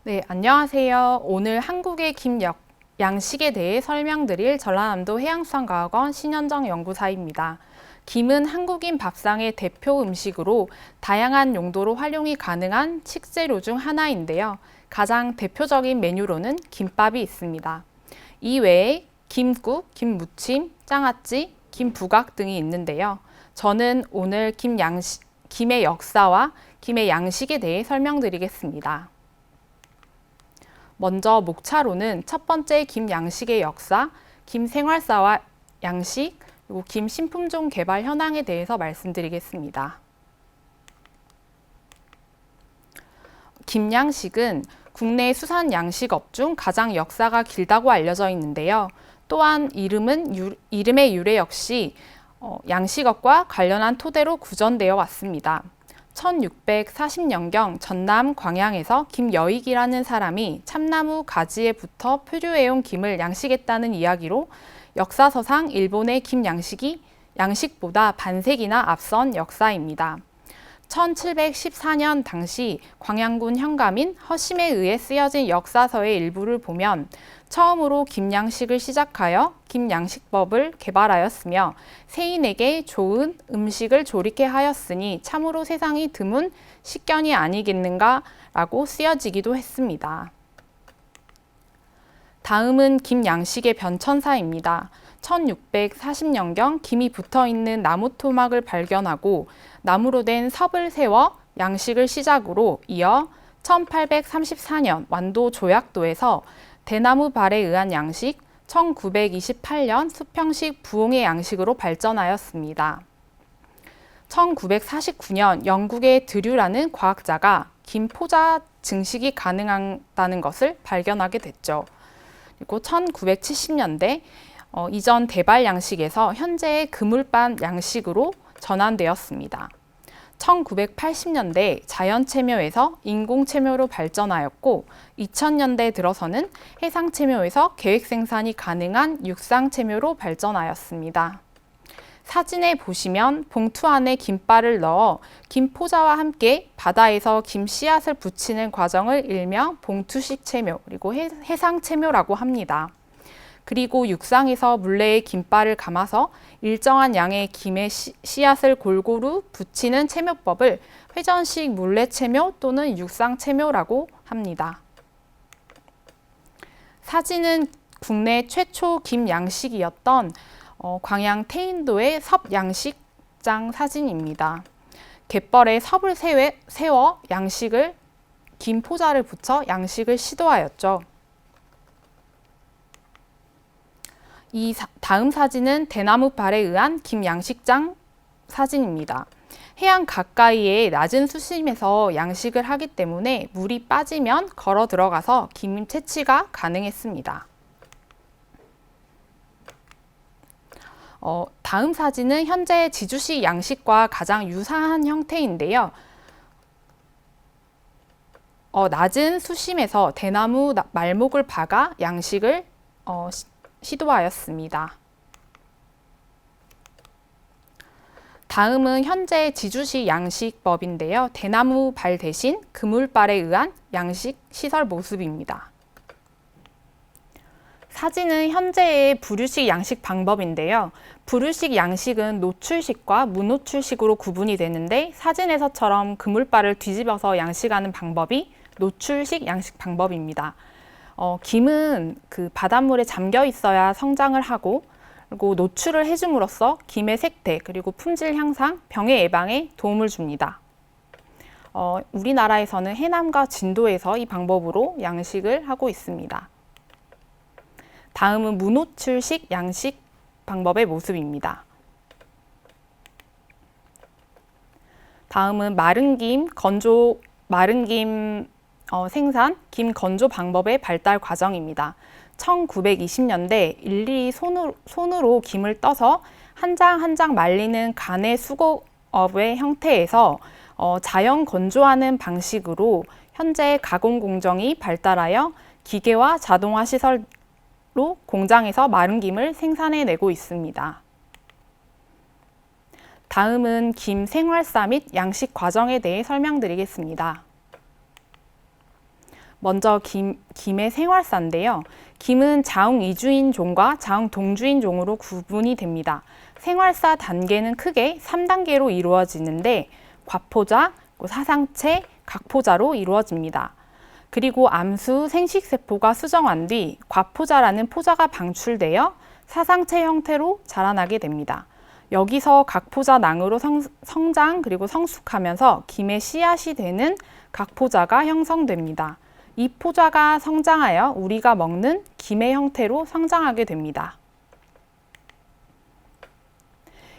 네, 안녕하세요. 오늘 한국의 양식에 대해 설명드릴 전라남도 해양수산과학원 신현정 연구사입니다. 김은 한국인 밥상의 대표 음식으로 다양한 용도로 활용이 가능한 식재료 중 하나인데요. 가장 대표적인 메뉴로는 김밥이 있습니다. 이 외에 김국, 김무침, 장아찌, 김부각 등이 있는데요. 저는 오늘 김의 역사와 김의 양식에 대해 설명드리겠습니다. 먼저 목차로는 첫 번째 김 양식의 역사, 김 생활사와 양식, 그리고 김 신품종 개발 현황에 대해서 말씀드리겠습니다. 김 양식은 국내 수산 양식업 중 가장 역사가 길다고 알려져 있는데요. 또한 이름의 유래 역시 양식업과 관련한 토대로 구전되어 왔습니다. 1640년경 전남 광양에서 김여익이라는 사람이 참나무 가지에 붙어 표류해온 김을 양식했다는 이야기로 역사서상 일본의 김 양식이 양식보다 반세기나 앞선 역사입니다. 1714년 당시 광양군 현감인 허심에 의해 쓰여진 역사서의 일부를 보면 처음으로 김양식을 시작하여 김양식법을 개발하였으며 세인에게 좋은 음식을 조리케 하였으니 참으로 세상이 드문 식견이 아니겠는가라고 쓰여지기도 했습니다. 다음은 김양식의 변천사입니다. 1640년경 김이 붙어있는 나무 토막을 발견하고 나무로 된 섭을 세워 양식을 시작으로 이어 1834년 완도 조약도에서 대나무 발에 의한 양식, 1928년 수평식 부옹의 양식으로 발전하였습니다. 1949년 영국의 드류라는 과학자가 김포자 증식이 가능하다는 것을 발견하게 됐죠. 그리고 1970년대 이전 대발 양식에서 현재의 그물반 양식으로 전환되었습니다. 1980년대 자연체묘에서 인공체묘로 발전하였고 2000년대 들어서는 해상체묘에서 계획생산이 가능한 육상체묘로 발전하였습니다. 사진에 보시면 봉투 안에 김발을 넣어 김포자와 함께 바다에서 김 씨앗을 붙이는 과정을 일명 봉투식 체묘 그리고 해상체묘라고 합니다. 그리고 육상에서 물레에 김발을 감아서 일정한 양의 김의 씨앗을 골고루 붙이는 체묘법을 회전식 물레체묘 또는 육상체묘라고 합니다. 사진은 국내 최초 김 양식이었던 광양 태인도의 섭 양식장 사진입니다. 갯벌에 섭을 세워 양식을 김 포자를 붙여 양식을 시도하였죠. 이 다음 사진은 대나무 발에 의한 김 양식장 사진입니다. 해안 가까이에 낮은 수심에서 양식을 하기 때문에 물이 빠지면 걸어 들어가서 김 채취가 가능했습니다. 다음 사진은 현재 지주식 양식과 가장 유사한 형태인데요. 낮은 수심에서 대나무 말목을 박아 양식을 시도하였습니다. 다음은 현재 지주식 양식법인데요. 대나무 발 대신 그물발에 의한 양식 시설 모습입니다. 사진은 현재의 부류식 양식 방법인데요. 부류식 양식은 노출식과 무노출식으로 구분이 되는데 사진에서처럼 그물발을 뒤집어서 양식하는 방법이 노출식 양식 방법입니다. 김은 그 바닷물에 잠겨 있어야 성장을 하고 그리고 노출을 해줌으로써 김의 색태 그리고 품질 향상, 병해 예방에 도움을 줍니다. 우리나라에서는 해남과 진도에서 이 방법으로 양식을 하고 있습니다. 다음은 무노출식 양식 방법의 모습입니다. 다음은 마른 김 생산, 김 건조 방법의 발달 과정입니다. 1920년대 일일이 손으로 김을 떠서 한 장 한 장 말리는 간의 수공업의 형태에서 자연 건조하는 방식으로 현재 가공 공정이 발달하여 기계와 자동화 시설로 공장에서 마른 김을 생산해내고 있습니다. 다음은 김 생활사 및 양식 과정에 대해 설명드리겠습니다. 먼저 김의 생활사인데요. 김은 자웅 이주인 종과 자웅 동주인 종으로 구분이 됩니다. 생활사 단계는 크게 3단계로 이루어지는데 과포자, 사상체, 각포자로 이루어집니다. 그리고 암수 생식세포가 수정한 뒤 과포자라는 포자가 방출되어 사상체 형태로 자라나게 됩니다. 여기서 각포자 낭으로 성장 그리고 성숙하면서 김의 씨앗이 되는 각포자가 형성됩니다. 이 포자가 성장하여 우리가 먹는 김의 형태로 성장하게 됩니다.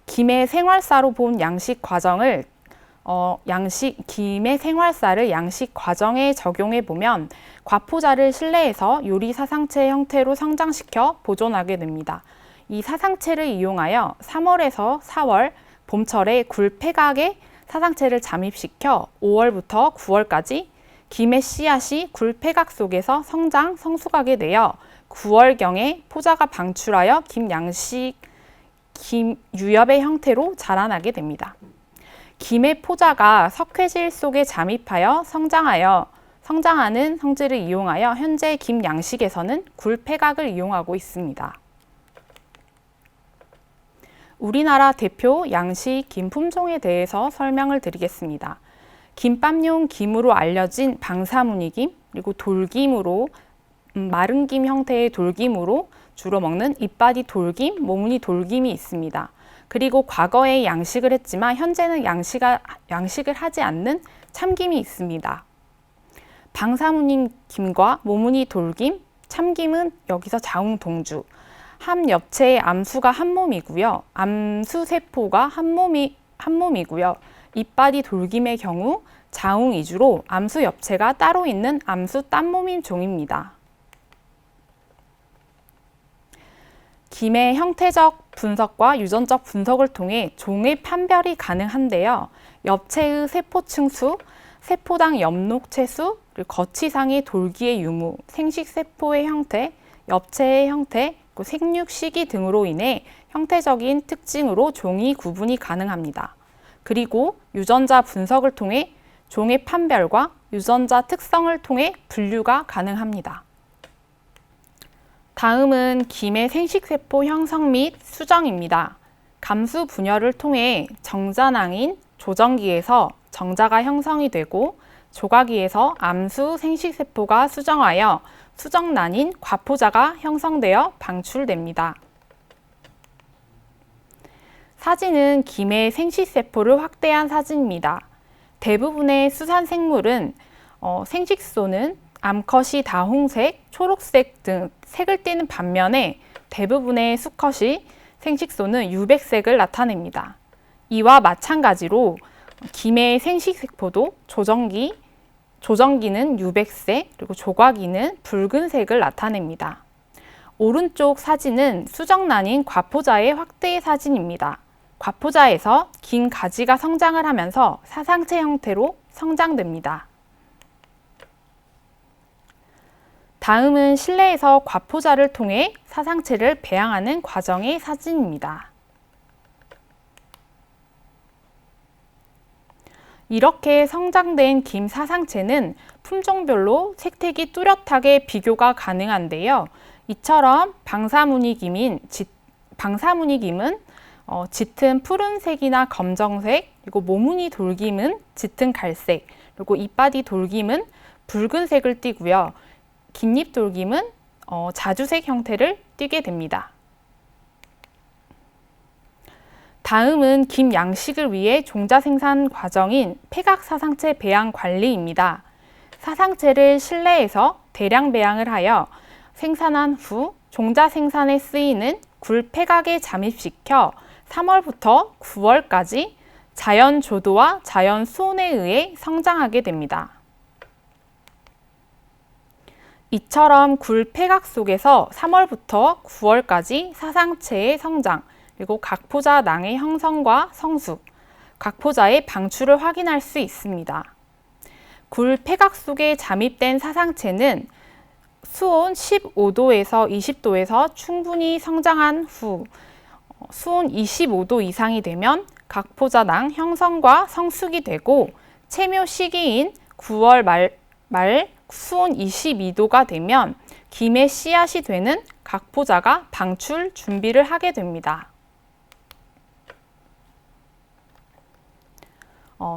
김의 생활사로 본 양식 과정을 김의 생활사를 양식 과정에 적용해 보면 과포자를 실내에서 요리 사상체 형태로 성장시켜 보존하게 됩니다. 이 사상체를 이용하여 3월에서 4월 봄철에 굴폐각에 사상체를 잠입시켜 5월부터 9월까지 김의 씨앗이 굴폐각 속에서 성숙하게 되어 9월경에 포자가 방출하여 김 유엽의 형태로 자라나게 됩니다. 김의 포자가 석회질 속에 잠입하여 성장하는 성질을 이용하여 현재 김 양식에서는 굴폐각을 이용하고 있습니다. 우리나라 대표 양식 김 품종에 대해서 설명을 드리겠습니다. 김밥용 김으로 알려진 방사무늬김, 그리고 돌김으로 마른 김 형태의 돌김으로 주로 먹는 잎바디 돌김, 모무늬 돌김이 있습니다. 그리고 과거에 양식을 했지만 현재는 양식을 하지 않는 참김이 있습니다. 방사무늬 김과 모무늬 돌김, 참김은 여기서 자웅 동주, 함 엽체의 암수가 한 몸이고요. 암수 세포가 한 몸이고요. 잎바디 돌김의 경우 자웅 이주로 암수 엽체가 따로 있는 암수 딴몸인 종입니다. 김의 형태적 분석과 유전적 분석을 통해 종의 판별이 가능한데요. 엽체의 세포층 수, 세포당 엽록체 수, 그리고 거치상의 돌기의 유무, 생식세포의 형태, 엽체의 형태, 생육 시기 등으로 인해 형태적인 특징으로 종이 구분이 가능합니다. 그리고 유전자 분석을 통해 종의 판별과 유전자 특성을 통해 분류가 가능합니다. 다음은 김의 생식세포 형성 및 수정입니다. 감수 분열을 통해 정자낭인 조정기에서 정자가 형성이 되고 조각기에서 암수 생식세포가 수정하여 수정란인 과포자가 형성되어 방출됩니다. 사진은 김의 생식세포를 확대한 사진입니다. 대부분의 수산생물은 생식소는 암컷이 다홍색, 초록색 등 색을 띠는 반면에 대부분의 수컷이 생식소는 유백색을 나타냅니다. 이와 마찬가지로 김의 생식세포도 조정기는 유백색, 그리고 조각기는 붉은색을 나타냅니다. 오른쪽 사진은 수정란인 과포자의 확대 사진입니다. 과포자에서 긴 가지가 성장을 하면서 사상체 형태로 성장됩니다. 다음은 실내에서 과포자를 통해 사상체를 배양하는 과정의 사진입니다. 이렇게 성장된 김 사상체는 품종별로 색택이 뚜렷하게 비교가 가능한데요. 이처럼 방사무늬김은 짙은 푸른색이나 검정색, 그리고 모무늬 돌김은 짙은 갈색, 그리고 잎바디 돌김은 붉은색을 띠고요. 긴잎 돌김은 자주색 형태를 띠게 됩니다. 다음은 김 양식을 위해 종자 생산 과정인 폐각 사상체 배양 관리입니다. 사상체를 실내에서 대량 배양을 하여 생산한 후 종자 생산에 쓰이는 굴 폐각에 잠입시켜 3월부터 9월까지 자연 조도와 자연 수온에 의해 성장하게 됩니다. 이처럼 굴 폐각 속에서 3월부터 9월까지 사상체의 성장, 그리고 각포자 낭의 형성과 성숙, 각포자의 방출을 확인할 수 있습니다. 굴 폐각 속에 잠입된 사상체는 수온 15도에서 20도에서 충분히 성장한 후 수온 25도 이상이 되면 각포자낭 형성과 성숙이 되고 체묘 시기인 9월 말 수온 22도가 되면 김의 씨앗이 되는 각포자가 방출 준비를 하게 됩니다.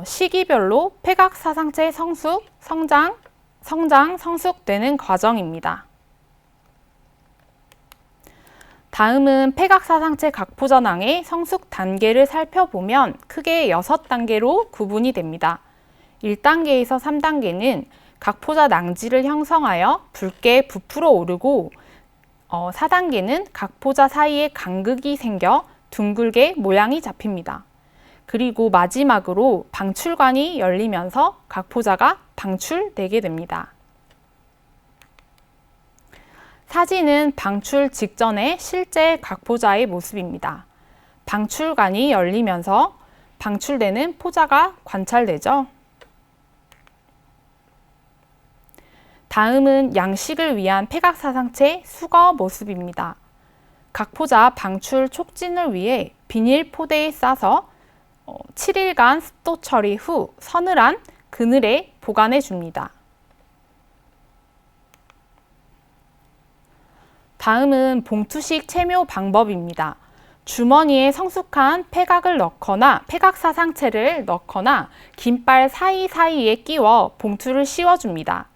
시기별로 폐각사상체 성숙, 성장, 성숙되는 과정입니다. 다음은 폐각사상체 각포전항의 성숙 단계를 살펴보면 크게 6단계로 구분이 됩니다. 1단계에서 3단계는 각포자 낭지를 형성하여 붉게 부풀어 오르고 4단계는 각포자 사이에 간극이 생겨 둥글게 모양이 잡힙니다. 그리고 마지막으로 방출관이 열리면서 각포자가 방출되게 됩니다. 사진은 방출 직전의 실제 각포자의 모습입니다. 방출관이 열리면서 방출되는 포자가 관찰되죠. 다음은 양식을 위한 폐각사상체 수거 모습입니다. 각포자 방출 촉진을 위해 비닐 포대에 싸서 7일간 습도 처리 후 서늘한 그늘에 보관해 줍니다. 다음은 봉투식 체묘 방법입니다. 주머니에 성숙한 폐각을 넣거나 폐각사상체를 넣거나 김발 사이사이에 끼워 봉투를 씌워줍니다.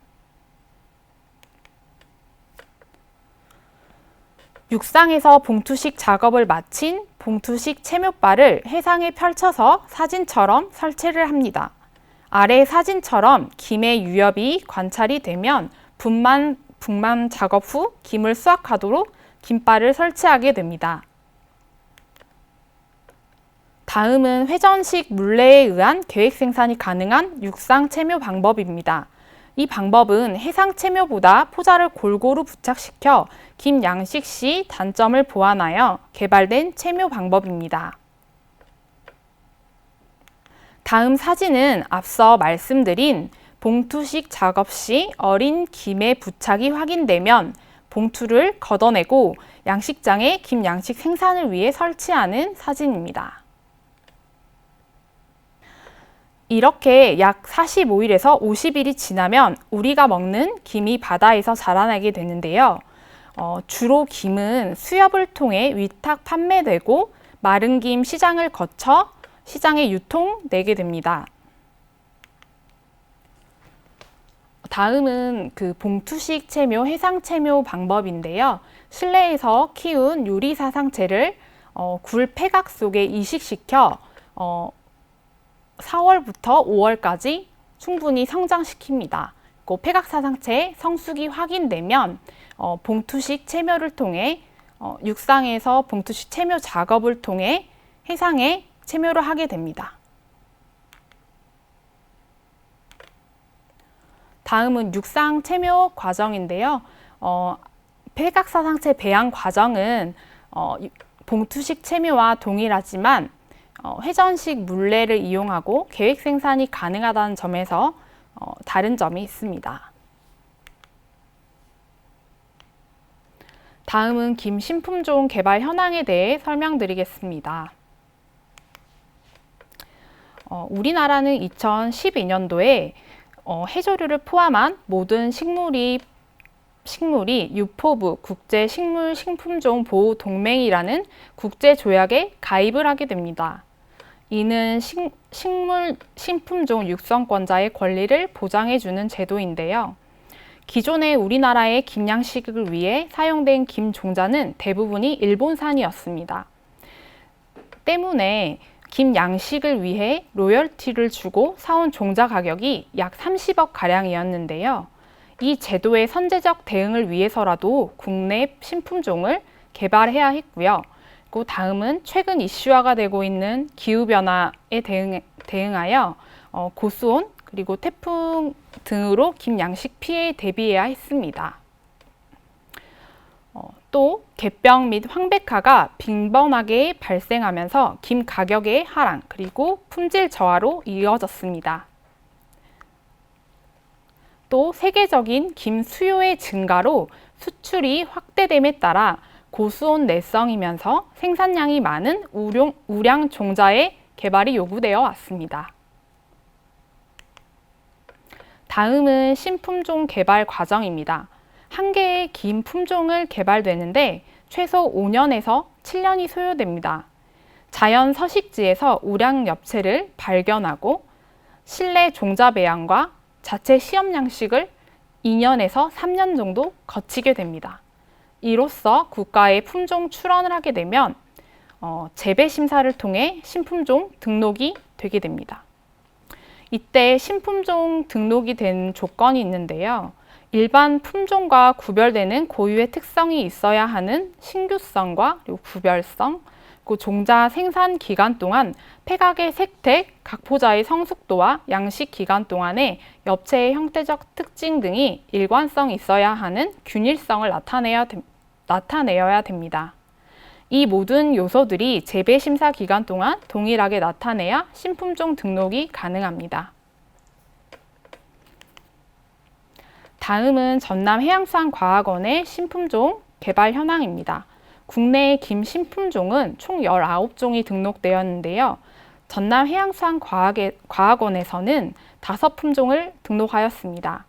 육상에서 봉투식 작업을 마친 봉투식 체묘발을 해상에 펼쳐서 사진처럼 설치를 합니다. 아래 사진처럼 김의 유엽이 관찰이 되면 분만 작업 후 김을 수확하도록 김발을 설치하게 됩니다. 다음은 회전식 물레에 의한 계획 생산이 가능한 육상 체묘 방법입니다. 이 방법은 해상 체묘보다 포자를 골고루 부착시켜 김 양식 시 단점을 보완하여 개발된 체묘 방법입니다. 다음 사진은 앞서 말씀드린 봉투식 작업 시 어린 김의 부착이 확인되면 봉투를 걷어내고 양식장에 김 양식 생산을 위해 설치하는 사진입니다. 이렇게 약 45일에서 50일이 지나면 우리가 먹는 김이 바다에서 자라나게 되는데요. 주로 김은 수협을 통해 위탁 판매되고 마른 김 시장을 거쳐 시장에 유통되게 됩니다. 다음은 봉투식 체묘, 해상 체묘 방법인데요. 실내에서 키운 유리사상체를 굴 폐각 속에 이식시켜 4월부터 5월까지 충분히 성장시킵니다. 폐각사상체 성숙이 확인되면 봉투식 체묘를 통해 육상에서 봉투식 체묘 작업을 통해 해상에 체묘를 하게 됩니다. 다음은 육상 체묘 과정인데요. 폐각사상체 배양 과정은 봉투식 체묘와 동일하지만 회전식 물레를 이용하고 계획 생산이 가능하다는 점에서 다른 점이 있습니다. 다음은 김 신품종 개발 현황에 대해 설명드리겠습니다. 우리나라는 2012년도에 해조류를 포함한 모든 식물이 유포부 국제식물식품종 보호동맹이라는 국제조약에 가입을 하게 됩니다. 이는 식물 신품종 육성권자의 권리를 보장해주는 제도인데요. 기존의 우리나라의 김 양식을 위해 사용된 김 종자는 대부분이 일본산이었습니다. 때문에 김 양식을 위해 로열티를 주고 사온 종자 가격이 약 30억 가량이었는데요. 이 제도의 선제적 대응을 위해서라도 국내 신품종을 개발해야 했고요. 그리고 다음은 최근 이슈화가 되고 있는 기후변화에 대응하여 고수온 그리고 태풍 등으로 김 양식 피해에 대비해야 했습니다. 또 갯병 및 황백화가 빈번하게 발생하면서 김 가격의 하락 그리고 품질 저하로 이어졌습니다. 또 세계적인 김 수요의 증가로 수출이 확대됨에 따라 고수온 내성이면서 생산량이 많은 우량 종자의 개발이 요구되어 왔습니다. 다음은 신품종 개발 과정입니다. 한 개의 김 품종을 개발되는데 최소 5년에서 7년이 소요됩니다. 자연 서식지에서 우량 엽채를 발견하고 실내 종자 배양과 자체 시험 양식을 2년에서 3년 정도 거치게 됩니다. 이로써 국가에 품종 출원을 하게 되면 재배 심사를 통해 신품종 등록이 되게 됩니다. 이때 신품종 등록이 된 조건이 있는데요. 일반 품종과 구별되는 고유의 특성이 있어야 하는 신규성과 그리고 구별성, 그 종자 생산 기간 동안 폐각의 색택, 각포자의 성숙도와 양식 기간 동안에 엽채의 형태적 특징 등이 일관성이 있어야 하는 균일성을 나타내어야 됩니다. 이 모든 요소들이 재배 심사 기간 동안 동일하게 나타내야 신품종 등록이 가능합니다. 다음은 전남해양수산과학원의 신품종 개발 현황입니다. 국내의 김 신품종은 총 19종이 등록되었는데요. 전남해양수산과학원에서는 5품종을 등록하였습니다.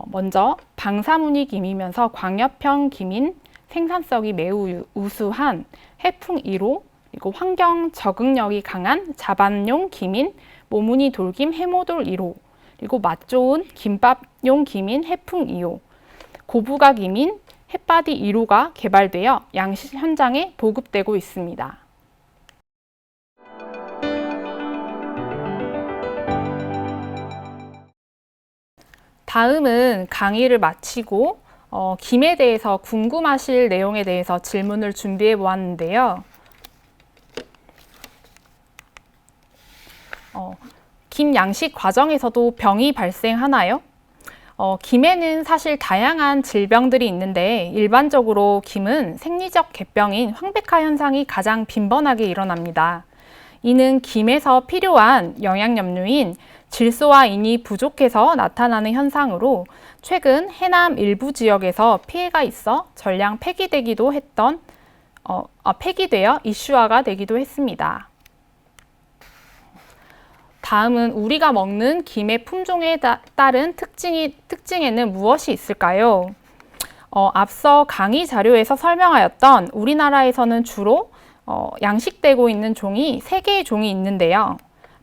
먼저 방사무늬 김이면서 광엽형 김인 생산성이 매우 우수한 해풍 1호, 그리고 환경 적응력이 강한 자반용 김인 모무늬 돌김 해모돌 1호, 그리고 맛 좋은 김밥용 김인 해풍 2호, 고부가 김인 햇바디 1호가 개발되어 양식 현장에 보급되고 있습니다. 다음은 강의를 마치고 김에 대해서 궁금하실 내용에 대해서 질문을 준비해 보았는데요. 김 양식 과정에서도 병이 발생하나요? 김에는 사실 다양한 질병들이 있는데 일반적으로 김은 생리적 객병인 황백화 현상이 가장 빈번하게 일어납니다. 이는 김에서 필요한 영양염료인 질소와 인이 부족해서 나타나는 현상으로 최근 해남 일부 지역에서 피해가 있어 전량 폐기되어 이슈화가 되기도 했습니다. 다음은 우리가 먹는 김의 품종에 따른 특징에는 무엇이 있을까요? 앞서 강의 자료에서 설명하였던 우리나라에서는 주로 양식되고 있는 종이 3개의 종이 있는데요.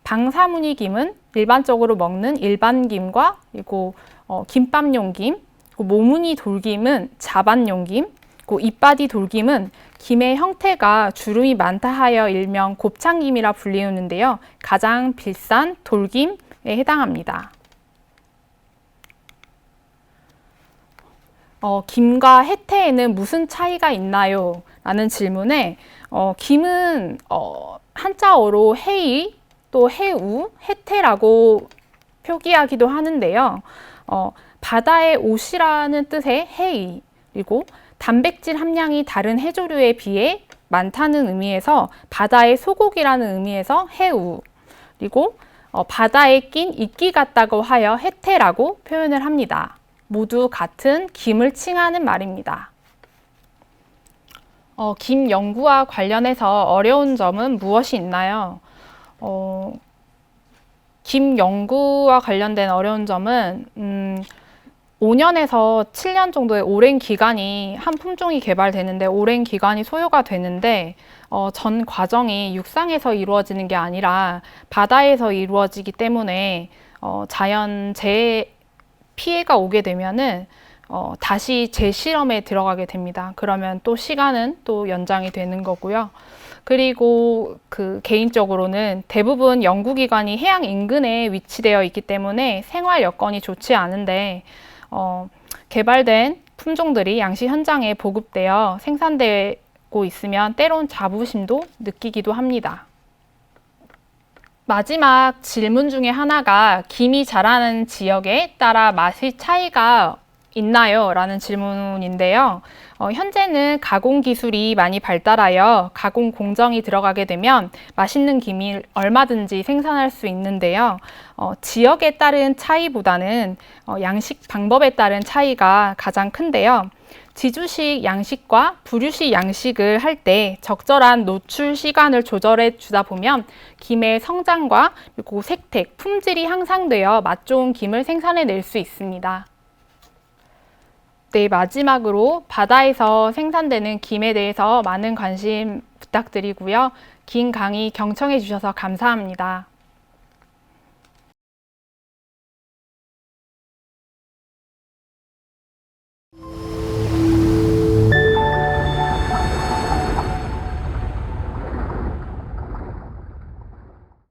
방사무늬 김은 일반적으로 먹는 일반 김과 그리고 김밥용 김, 모무늬 돌김은 자반용 김, 잎바디 돌김은 김의 형태가 주름이 많다 하여 일명 곱창김이라 불리우는데요. 가장 비싼 돌김에 해당합니다. 김과 해태에는 무슨 차이가 있나요? 라는 질문에 김은 한자어로 해이, 또 해우, 해태라고 표기하기도 하는데요. 바다의 옷이라는 뜻의 해이, 그리고 단백질 함량이 다른 해조류에 비해 많다는 의미에서 바다의 소고기라는 의미에서 해우, 그리고 바다에 낀 이끼 같다고 하여 해태라고 표현을 합니다. 모두 같은 김을 칭하는 말입니다. 김 연구와 관련해서 어려운 점은 무엇이 있나요? 김 연구와 관련된 어려운 점은 5년에서 7년 정도의 오랜 기간이 한 품종이 개발되는데 오랜 기간이 소요가 되는데 전 과정이 육상에서 이루어지는 게 아니라 바다에서 이루어지기 때문에 자연 재해 피해가 오게 되면은 다시 재실험에 들어가게 됩니다. 그러면 또 시간은 또 연장이 되는 거고요. 그리고 개인적으로는 대부분 연구기관이 해양 인근에 위치되어 있기 때문에 생활 여건이 좋지 않은데 개발된 품종들이 양식 현장에 보급되어 생산되고 있으면 때론 자부심도 느끼기도 합니다. 마지막 질문 중에 하나가 김이 자라는 지역에 따라 맛의 차이가 있나요? 라는 질문인데요. 현재는 가공 기술이 많이 발달하여 가공 공정이 들어가게 되면 맛있는 김을 얼마든지 생산할 수 있는데요. 지역에 따른 차이보다는 양식 방법에 따른 차이가 가장 큰데요. 지주식 양식과 불유식 양식을 할 때 적절한 노출 시간을 조절해 주다 보면 김의 성장과 그리고 색택, 품질이 향상되어 맛 좋은 김을 생산해낼 수 있습니다. 네, 마지막으로 바다에서 생산되는 김에 대해서 많은 관심 부탁드리고요. 긴 강의 경청해 주셔서 감사합니다.